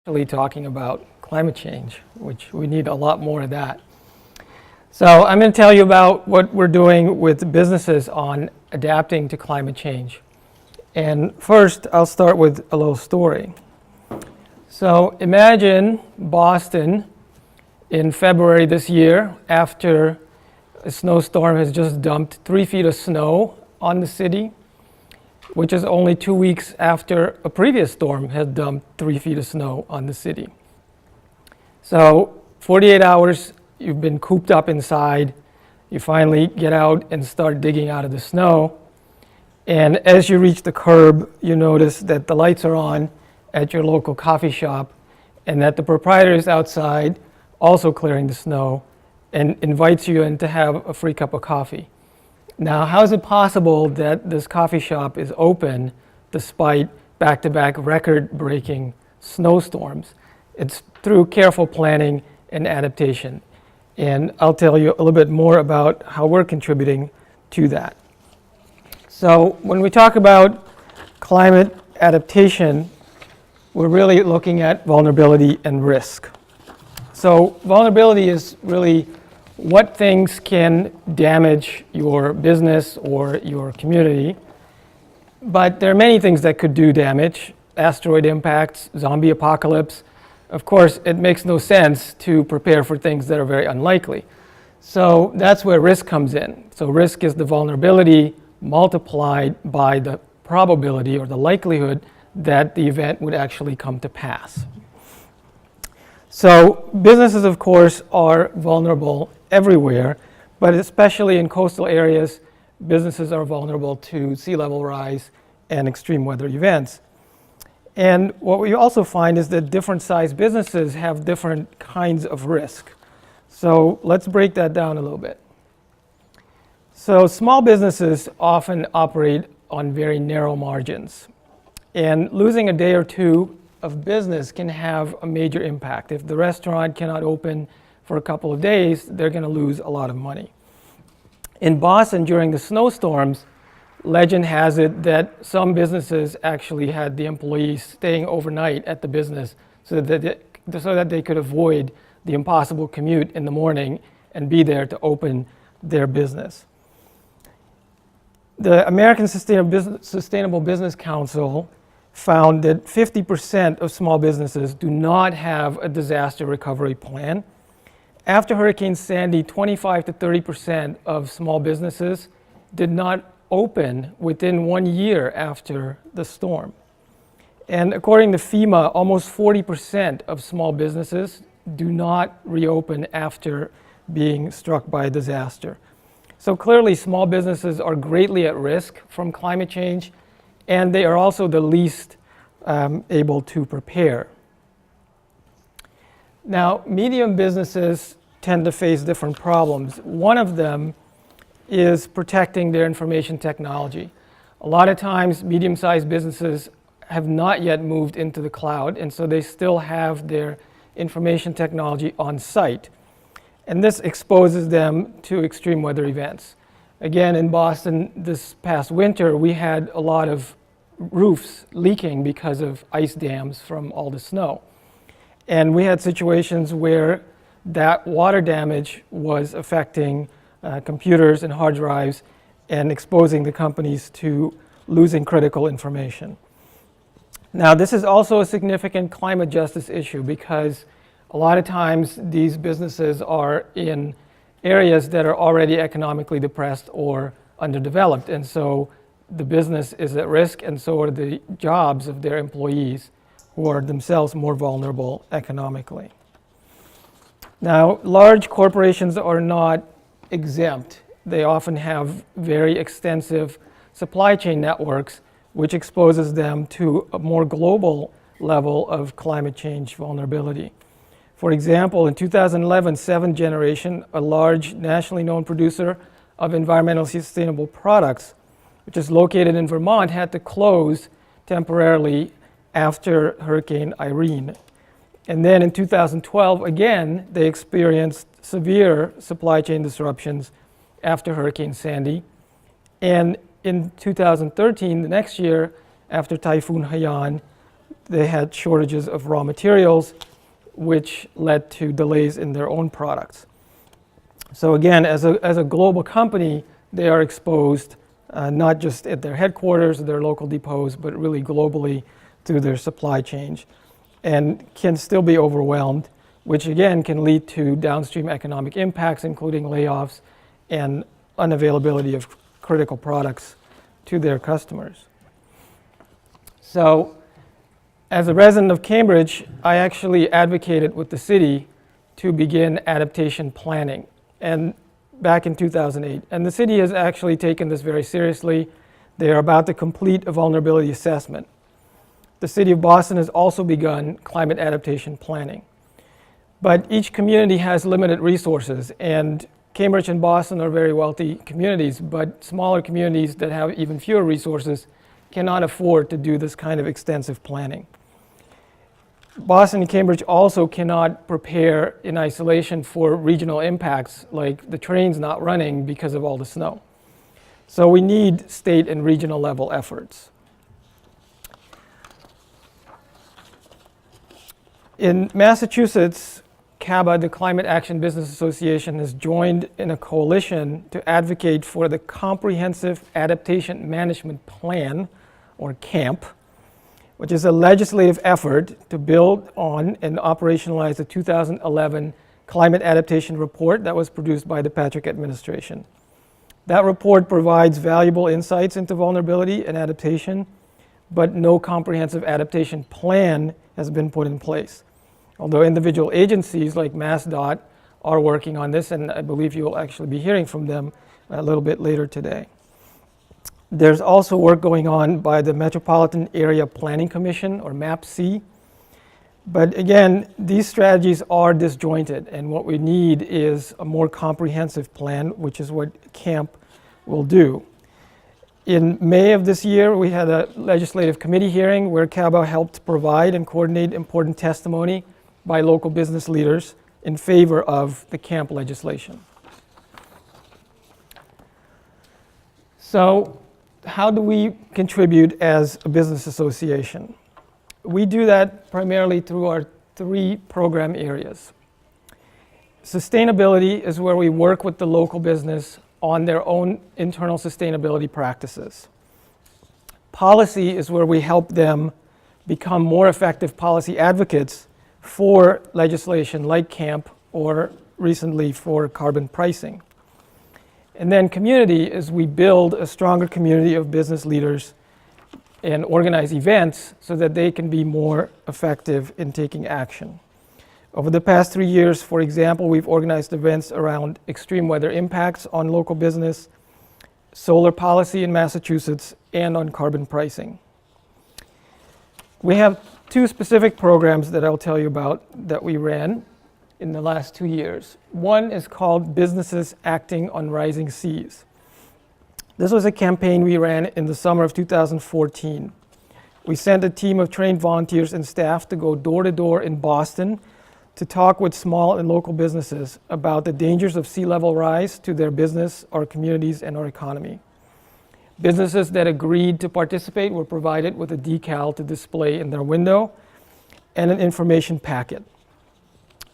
Actually talking about climate change, which we need a lot more of that. So I'm going to tell you about what we're doing with businesses on adapting to climate change. And first, I'll start with a little story. So imagine Boston in February this year, after a snowstorm has just dumped 3 feet of snow on the city, which is only 2 weeks after a previous storm had dumped 3 feet of snow on the city. So 48 hours, you've been cooped up inside. You finally get out and start digging out of the snow. And as you reach the curb, you notice that the lights are on at your local coffee shop and that the proprietor is outside also clearing the snow and invites you in to have a free cup of coffee. Now, how is it possible that this coffee shop is open despite back-to-back record-breaking snowstorms? It's through careful planning and adaptation. And I'll tell you a little bit more about how we're contributing to that. So when we talk about climate adaptation, we're really looking at vulnerability and risk. So vulnerability is really what things can damage your business or your community. But there are many things that could do damage: asteroid impacts, zombie apocalypse. Of course, it makes no sense to prepare for things that are very unlikely. So that's where risk comes in. So risk is the vulnerability multiplied by the probability or the likelihood that the event would actually come to pass. So businesses, of course, are vulnerable everywhere, but especially in coastal areas, businesses are vulnerable to sea level rise and extreme weather events. And what we also find is that different sized businesses have different kinds of risk. So let's break that down a little bit. So small businesses often operate on very narrow margins, and losing a day or two of business can have a major impact. If the restaurant cannot open for a couple of days, they're going to lose a lot of money. In Boston, during the snowstorms, legend has it that some businesses actually had the employees staying overnight at the business so that they could avoid the impossible commute in the morning and be there to open their business. The American Sustainable Business Council found that 50% of small businesses do not have a disaster recovery plan. After Hurricane Sandy, 25 to 30% of small businesses did not open within 1 year after the storm. And according to FEMA, almost 40% of small businesses do not reopen after being struck by a disaster. So clearly, small businesses are greatly at risk from climate change, and they are also the least able to prepare. Now, medium businesses tend to face different problems. One of them is protecting their information technology. A lot of times, medium-sized businesses have not yet moved into the cloud, and so they still have their information technology on site. And this exposes them to extreme weather events. Again, in Boston this past winter, we had a lot of roofs leaking because of ice dams from all the snow. And we had situations where that water damage was affecting computers and hard drives and exposing the companies to losing critical information. Now, this is also a significant climate justice issue because a lot of times these businesses are in areas that are already economically depressed or underdeveloped, and so the business is at risk, and so are the jobs of their employees, who are themselves more vulnerable economically. Now, large corporations are not exempt. They often have very extensive supply chain networks, which exposes them to a more global level of climate change vulnerability. For example, in 2011, 7 Generation, a large nationally known producer of environmentally sustainable products, which is located in Vermont, had to close temporarily after Hurricane Irene. And then in 2012, again, they experienced severe supply chain disruptions after Hurricane Sandy. And in 2013, the next year, after Typhoon Haiyan, they had shortages of raw materials, which led to delays in their own products. So again, as a global company, they are exposed not just at their headquarters, their local depots, but really globally through their supply chain, and can still be overwhelmed, which again can lead to downstream economic impacts, including layoffs and unavailability of critical products to their customers. So, as a resident of Cambridge, I actually advocated with the city to begin adaptation planning, and back in 2008. And the city has actually taken this very seriously. They are about to complete a vulnerability assessment. The city of Boston has also begun climate adaptation planning. But each community has limited resources, and Cambridge and Boston are very wealthy communities, but smaller communities that have even fewer resources cannot afford to do this kind of extensive planning. Boston and Cambridge also cannot prepare in isolation for regional impacts, like the trains not running because of all the snow. So we need state and regional level efforts. In Massachusetts, CABA, the Climate Action Business Association, has joined in a coalition to advocate for the Comprehensive Adaptation Management Plan, or CAMP, which is a legislative effort to build on and operationalize the 2011 Climate Adaptation Report that was produced by the Patrick administration. That report provides valuable insights into vulnerability and adaptation, but no comprehensive adaptation plan has been put in place. Although individual agencies like MassDOT are working on this, and I believe you'll actually be hearing from them a little bit later today. There's also work going on by the Metropolitan Area Planning Commission, or MAPC. But again, these strategies are disjointed, and what we need is a more comprehensive plan, which is what CAMP will do. In May of this year, we had a legislative committee hearing where CABA helped provide and coordinate important testimony by local business leaders in favor of the CAMP legislation. So, how do we contribute as a business association? We do that primarily through our 3 program areas. Sustainability is where we work with the local business on their own internal sustainability practices. Policy is where we help them become more effective policy advocates for legislation like CAMP, or recently for carbon pricing. And then community is we build a stronger community of business leaders and organize events so that they can be more effective in taking action. Over the past 3 years, for example, we've organized events around extreme weather impacts on local business, solar policy in Massachusetts, and on carbon pricing. We have 2 specific programs that I'll tell you about that we ran in the last 2 years. One is called Businesses Acting on Rising Seas. This was a campaign we ran in the summer of 2014. We sent a team of trained volunteers and staff to go door to door in Boston to talk with small and local businesses about the dangers of sea level rise to their business, our communities, and our economy. Businesses that agreed to participate were provided with a decal to display in their window and an information packet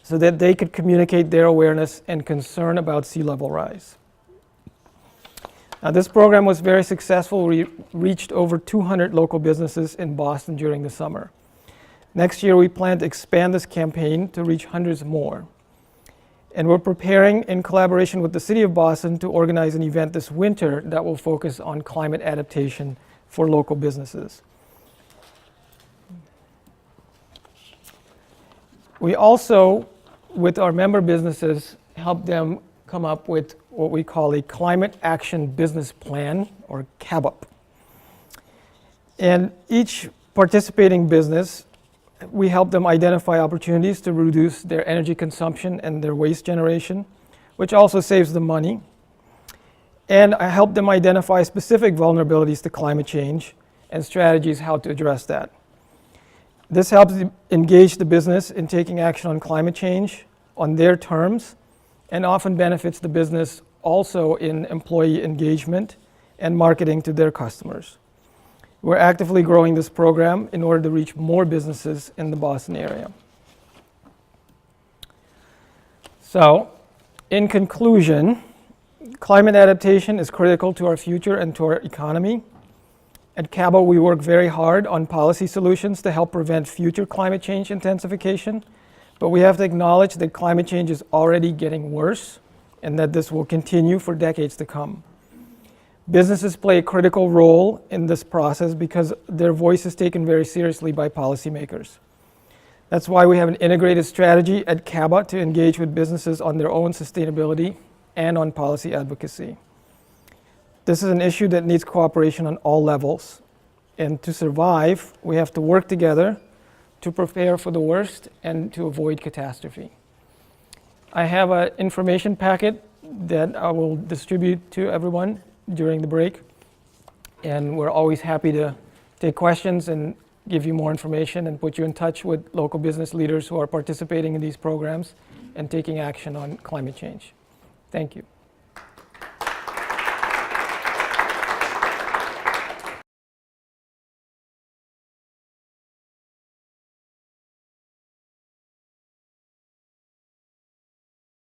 so that they could communicate their awareness and concern about sea level rise. Now, this program was very successful. We reached over 200 local businesses in Boston during the summer. Next year, we plan to expand this campaign to reach hundreds more. And we're preparing, in collaboration with the City of Boston, to organize an event this winter that will focus on climate adaptation for local businesses. We also, with our member businesses, help them come up with what we call a Climate Action Business Plan, or CABUP. And each participating business, we help them identify opportunities to reduce their energy consumption and their waste generation, which also saves them money. And I help them identify specific vulnerabilities to climate change and strategies how to address that. This helps engage the business in taking action on climate change on their terms, and often benefits the business also in employee engagement and marketing to their customers. We're actively growing this program in order to reach more businesses in the Boston area. So, in conclusion, climate adaptation is critical to our future and to our economy. At CABA, we work very hard on policy solutions to help prevent future climate change intensification, but we have to acknowledge that climate change is already getting worse and that this will continue for decades to come. Businesses play a critical role in this process because their voice is taken very seriously by policymakers. That's why we have an integrated strategy at CABA to engage with businesses on their own sustainability and on policy advocacy. This is an issue that needs cooperation on all levels. And to survive, we have to work together to prepare for the worst and to avoid catastrophe. I have an information packet that I will distribute to everyone during the break. And we're always happy to take questions and give you more information and put you in touch with local business leaders who are participating in these programs and taking action on climate change. Thank you.